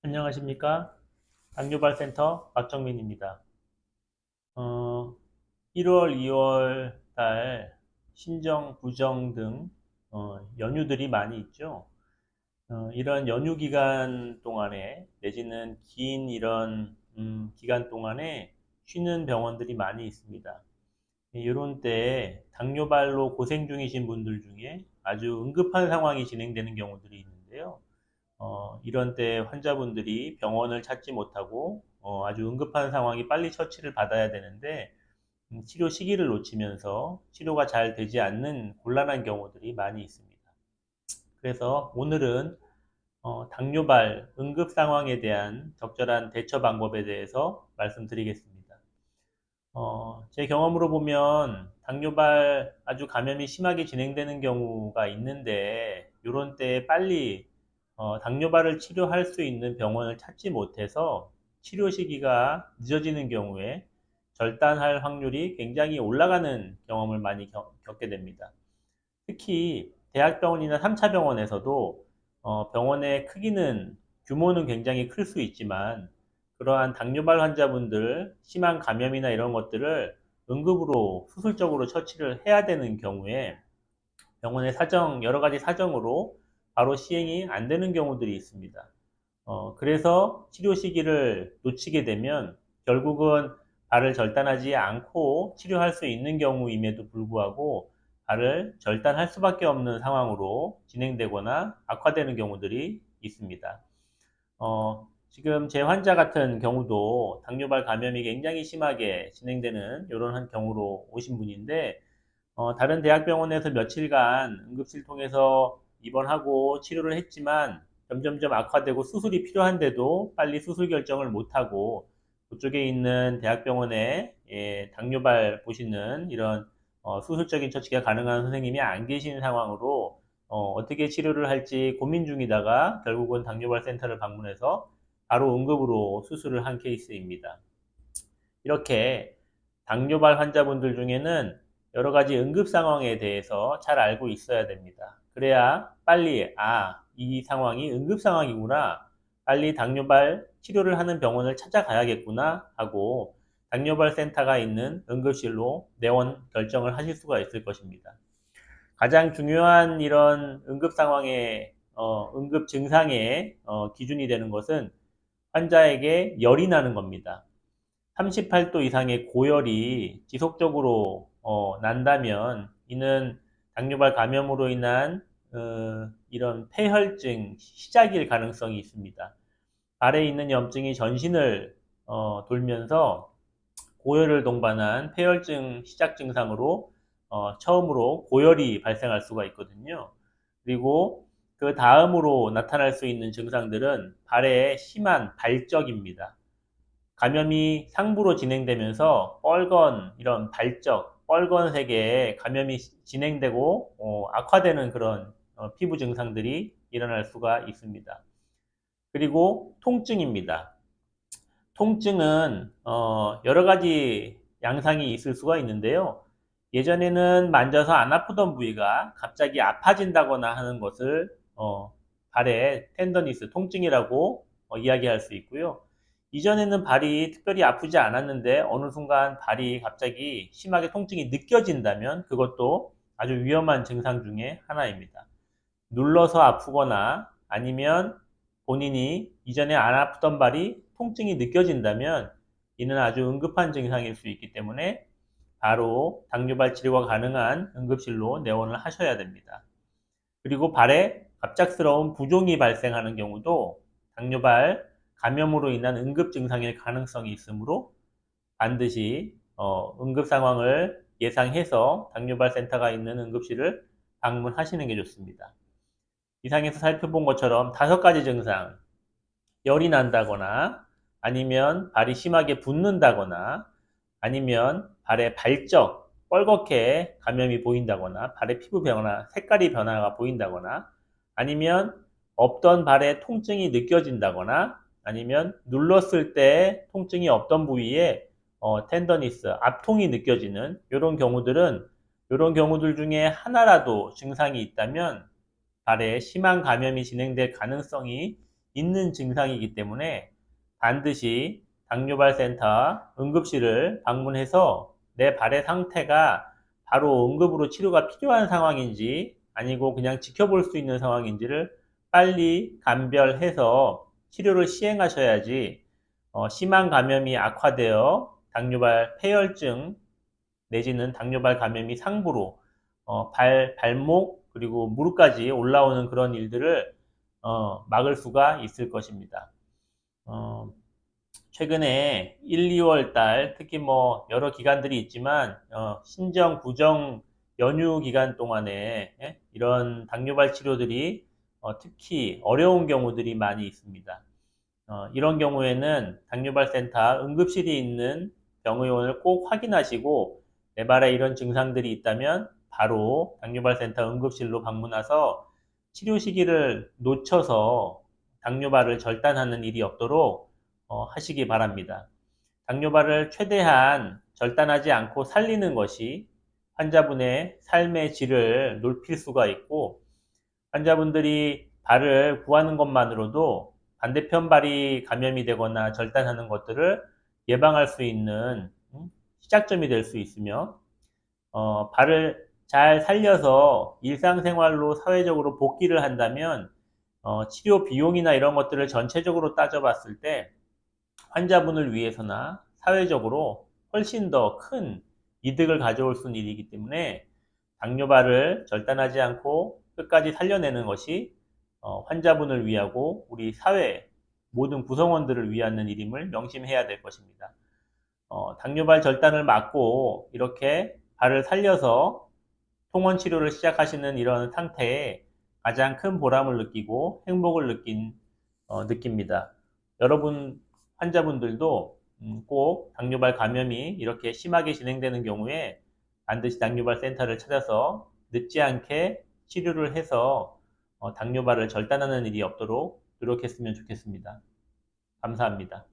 안녕하십니까? 당뇨발센터 박정민입니다. 1월, 2월 달 신정, 부정 등 연휴들이 많이 있죠. 이런 연휴 기간 동안에 내지는 긴 이런 기간 동안에 쉬는 병원들이 많이 있습니다. 이런 때에 당뇨발로 고생 중이신 분들 중에 아주 응급한 상황이 진행되는 경우들이 있는데요. 이런 때 환자분들이 병원을 찾지 못하고 아주 응급한 상황이 빨리 처치를 받아야 되는데 치료 시기를 놓치면서 치료가 잘 되지 않는 곤란한 경우들이 많이 있습니다. 그래서 오늘은 당뇨발 응급 상황에 대한 적절한 대처 방법에 대해서 말씀드리겠습니다. 제 경험으로 보면 당뇨발 아주 감염이 심하게 진행되는 경우가 있는데 이런 때에 빨리 당뇨발을 치료할 수 있는 병원을 찾지 못해서 치료 시기가 늦어지는 경우에 절단할 확률이 굉장히 올라가는 경험을 많이 겪게 됩니다. 특히 대학병원이나 3차 병원에서도 병원의 크기는 규모는 굉장히 클 수 있지만 그러한 당뇨발 환자분들 심한 감염이나 이런 것들을 응급으로 수술적으로 처치를 해야 되는 경우에 병원의 여러 가지 사정으로 바로 시행이 안 되는 경우들이 있습니다. 그래서 치료 시기를 놓치게 되면 결국은 발을 절단하지 않고 치료할 수 있는 경우임에도 불구하고 발을 절단할 수밖에 없는 상황으로 진행되거나 악화되는 경우들이 있습니다. 지금 제 환자 같은 경우도 당뇨발 감염이 굉장히 심하게 진행되는 이런 한 경우로 오신 분인데 다른 대학병원에서 며칠간 응급실 통해서 입원하고 치료를 했지만 점점점 악화되고 수술이 필요한데도 빨리 수술 결정을 못하고 그쪽에 있는 대학병원에 당뇨발 보시는 이런 수술적인 처치가 가능한 선생님이 안 계신 상황으로 떻게 치료를 할지 고민 중이다가 결국은 당뇨발 센터를 방문해서 바로 응급으로 수술을 한 케이스입니다. 이렇게 당뇨발 환자분들 중에는 여러 가지 응급 상황에 대해서 잘 알고 있어야 됩니다. 그래야 빨리, 이 상황이 응급 상황이구나. 빨리 당뇨발 치료를 하는 병원을 찾아가야겠구나 하고 당뇨발 센터가 있는 응급실로 내원 결정을 하실 수가 있을 것입니다. 가장 중요한 이런 응급 상황의, 응급 증상의 기준이 되는 것은 환자에게 열이 나는 겁니다. 38도 이상의 고열이 지속적으로 난다면 이는 당뇨발 감염으로 인한 이런 폐혈증 시작일 가능성이 있습니다. 발에 있는 염증이 전신을 돌면서 고열을 동반한 폐혈증 시작 증상으로 처음으로 고열이 발생할 수가 있거든요. 그리고 그 다음으로 나타날 수 있는 증상들은 발에 심한 발적입니다. 감염이 상부로 진행되면서 이런 빨간색의 감염이 진행되고 악화되는 그런 피부 증상들이 일어날 수가 있습니다. 그리고 통증입니다. 통증은 여러 가지 양상이 있을 수가 있는데요. 예전에는 만져서 안 아프던 부위가 갑자기 아파진다거나 하는 것을 발의 텐더니스, 통증이라고 이야기할 수 있고요. 이전에는 발이 특별히 아프지 않았는데 어느 순간 발이 갑자기 심하게 통증이 느껴진다면 그것도 아주 위험한 증상 중에 하나입니다. 눌러서 아프거나 아니면 본인이 이전에 안 아프던 발이 통증이 느껴진다면 이는 아주 응급한 증상일 수 있기 때문에 바로 당뇨발 치료가 가능한 응급실로 내원을 하셔야 됩니다. 그리고 발에 갑작스러운 부종이 발생하는 경우도 당뇨발 감염으로 인한 응급 증상일 가능성이 있으므로 반드시 응급 상황을 예상해서 당뇨발 센터가 있는 응급실을 방문하시는 게 좋습니다. 이상에서 살펴본 것처럼 5가지 증상, 열이 난다거나 아니면 발이 심하게 붓는다거나 아니면 발에 발적, 뻘겋게 감염이 보인다거나 발의 피부 변화, 색깔이 변화가 보인다거나 아니면 없던 발에 통증이 느껴진다거나 아니면 눌렀을 때 통증이 없던 부위에 텐더니스, 압통이 느껴지는 이런 경우들 중에 하나라도 증상이 있다면 발에 심한 감염이 진행될 가능성이 있는 증상이기 때문에 반드시 당뇨발센터 응급실을 방문해서 내 발의 상태가 바로 응급으로 치료가 필요한 상황인지 아니고 그냥 지켜볼 수 있는 상황인지를 빨리 감별해서 치료를 시행하셔야지 심한 감염이 악화되어 당뇨발 폐혈증 내지는 당뇨발 감염이 상부로 발목 그리고 무릎까지 올라오는 그런 일들을 막을 수가 있을 것입니다. 어, 최근에 1, 2월 달 특히 뭐 여러 기간들이 있지만 신정, 부정 연휴 기간 동안에 이런 당뇨발 치료들이 특히 어려운 경우들이 많이 있습니다. 이런 경우에는 당뇨발센터 응급실이 있는 병의원을 꼭 확인하시고 내 발에 이런 증상들이 있다면 바로 당뇨발센터 응급실로 방문해서 치료 시기를 놓쳐서 당뇨발을 절단하는 일이 없도록 하시기 바랍니다. 당뇨발을 최대한 절단하지 않고 살리는 것이 환자분의 삶의 질을 높일 수가 있고 환자분들이 발을 구하는 것만으로도 반대편 발이 감염이 되거나 절단하는 것들을 예방할 수 있는 시작점이 될 수 있으며 발을 잘 살려서 일상생활로 사회적으로 복귀를 한다면 치료 비용이나 이런 것들을 전체적으로 따져봤을 때 환자분을 위해서나 사회적으로 훨씬 더 큰 이득을 가져올 수 있는 일이기 때문에 당뇨발을 절단하지 않고 끝까지 살려내는 것이 환자분을 위하고 우리 사회 모든 구성원들을 위하는 일임을 명심해야 될 것입니다. 당뇨발 절단을 막고 이렇게 발을 살려서 통원 치료를 시작하시는 이런 상태에 가장 큰 보람을 느끼고 행복을 느낍니다. 여러분 환자분들도 꼭 당뇨발 감염이 이렇게 심하게 진행되는 경우에 반드시 당뇨발 센터를 찾아서 늦지 않게 치료를 해서 당뇨발을 절단하는 일이 없도록 노력했으면 좋겠습니다. 감사합니다.